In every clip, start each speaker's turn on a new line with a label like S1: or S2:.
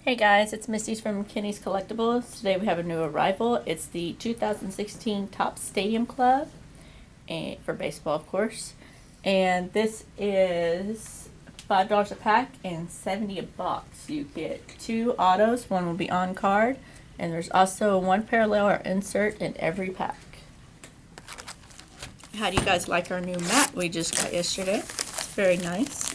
S1: Hey guys, it's Misty from Kenny's Collectibles. Today we have a new arrival. It's the 2016 Top Stadium Club, and for baseball, of course. And this is $5 a pack and $70 a box. You get 2 autos, one will be on card, and there's also 1 parallel or insert in every pack. How do you guys like our new mat we just got yesterday? It's very nice.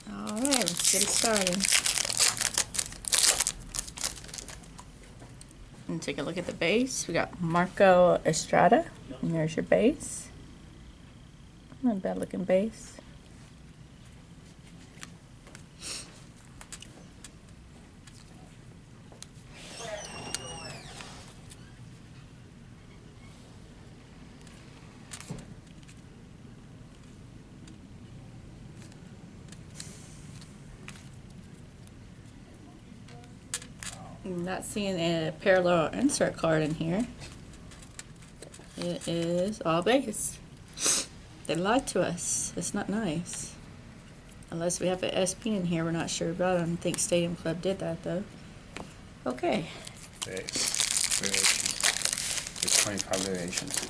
S1: Alright, let's get it started. And take a look at the base. We got Marco Estrada, and there's your base. Not a bad looking base. I'm not seeing a parallel insert card in here. It is all base. They lied to us. It's not nice. Unless we have an SP in here we're not sure about. I don't think Stadium Club did that though. Okay.
S2: Variations. There's 25 variations.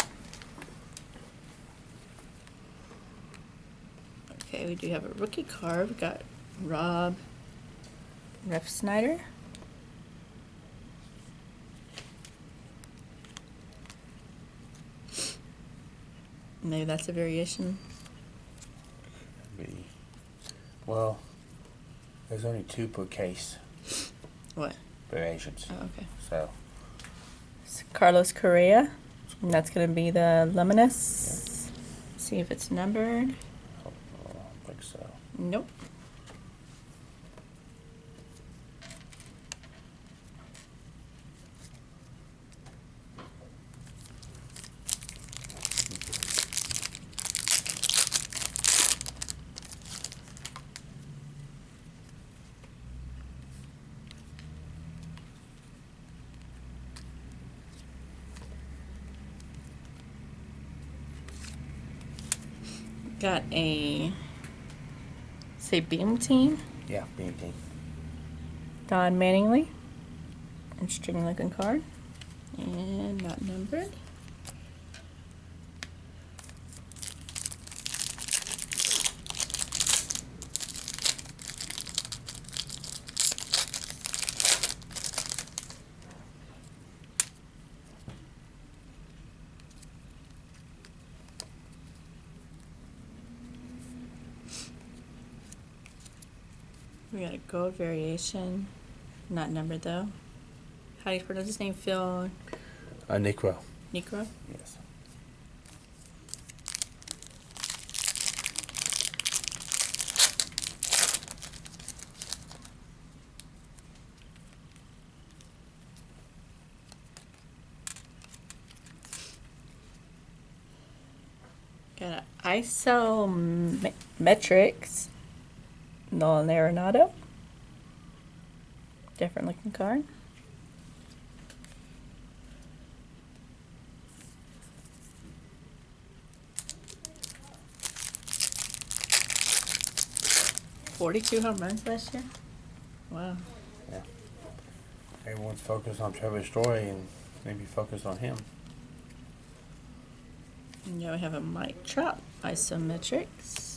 S1: Okay, we do have a rookie card. We got Rob Ref Snyder. Maybe that's a variation.
S2: Well, there's only 2 per case.
S1: What?
S2: Variations.
S1: Oh, okay.
S2: So.
S1: It's Carlos Correa, and that's going to be the Luminous.
S2: Yeah.
S1: See if it's numbered.
S2: I don't think so.
S1: Nope. Got a, say, Beam Team.
S2: Yeah, BT.
S1: Don Manningly. Interesting looking card. And not numbered. We got a gold variation, not numbered though. How do you pronounce his name? Phil
S2: Necro.
S1: Necro?
S2: Yes.
S1: Got an Isometrics Nolan Arenado. Different looking card. $42 home runs last year. Wow.
S2: Yeah. Everyone's focused on Trevor Story and maybe focused on him.
S1: And yeah, we have a Mike Trout Isometrics.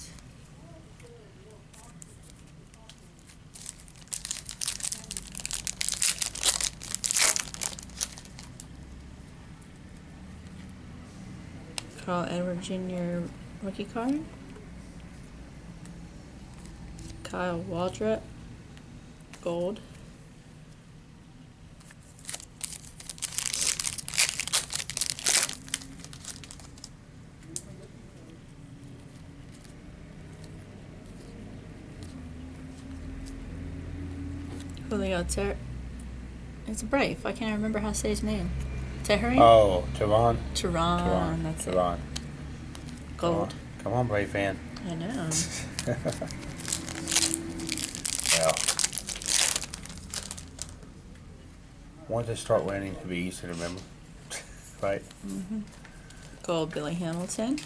S1: Carl Edward Jr. rookie card. Kyle Waldrop gold. Julio it's Brave. I can't remember how to say his name. Tehran?
S2: Oh, Tehran.
S1: Tehran. That's it.
S2: Tehran.
S1: Gold.
S2: Come on, Brave fan.
S1: I know.
S2: Well, once they start winning, it'll be easy to remember. Right?
S1: Mm-hmm. Gold Billy Hamilton.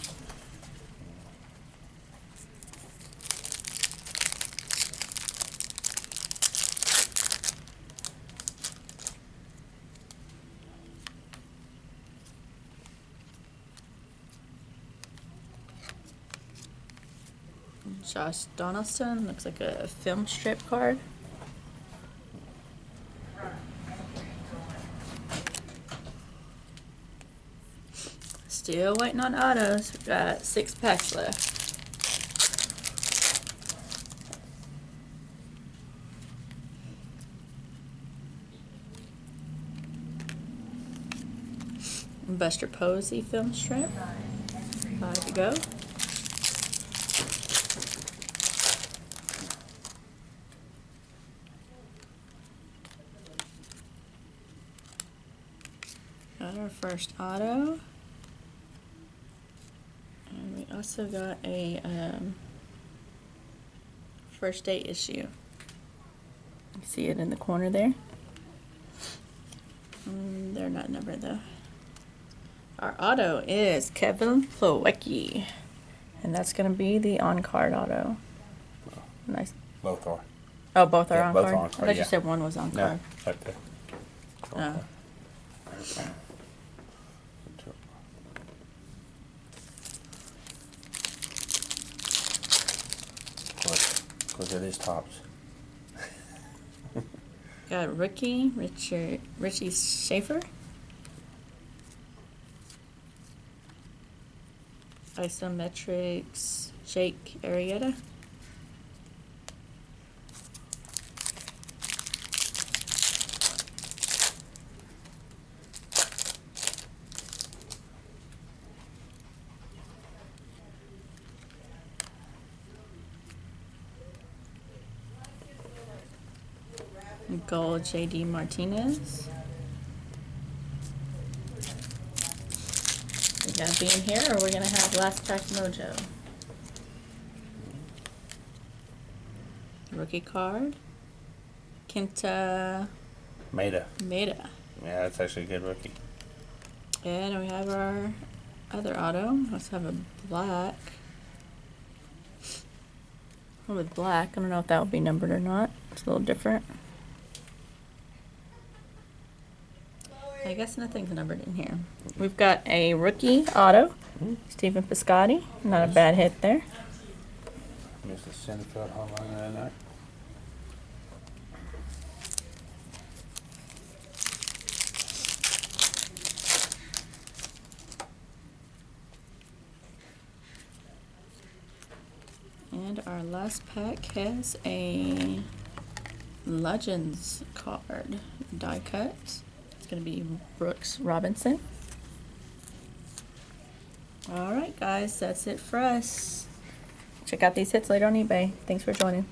S1: Josh Donaldson, looks like a film strip card. Still waiting on autos. We've got 6 packs left. Buster Posey film strip. 5 to go. Got our first auto. And we also got a first day issue. You see it in the corner there. They're not numbered though. Our auto is Kevin Plawecki. And that's going to be the on-card auto. Nice.
S2: Both are.
S1: Oh, both are
S2: Yeah,
S1: on
S2: both
S1: card?
S2: are on
S1: I
S2: card,
S1: thought you
S2: yeah.
S1: said one was on
S2: No,
S1: card.
S2: right there.
S1: Oh.
S2: Of course, it is tops.
S1: Got Richie Schaefer. Isometrics Jake Arrieta. Gold JD Martinez. We gonna be in here, or we're gonna have last pack mojo. Rookie card. Kenta
S2: Maeda.
S1: Maeda.
S2: Yeah, that's actually a good rookie.
S1: And we have our other auto. Let's have a black. One with black. I don't know if that will be numbered or not. It's a little different. I guess nothing's numbered in here. We've got a rookie auto. Stephen Piscotty. Not a bad hit there.
S2: Missed the center field home run that night.
S1: And our last pack has a Legends card. Die cut. It's going to be Brooks Robinson. Alright guys, that's it for us. Check out these hits later on eBay. Thanks for joining.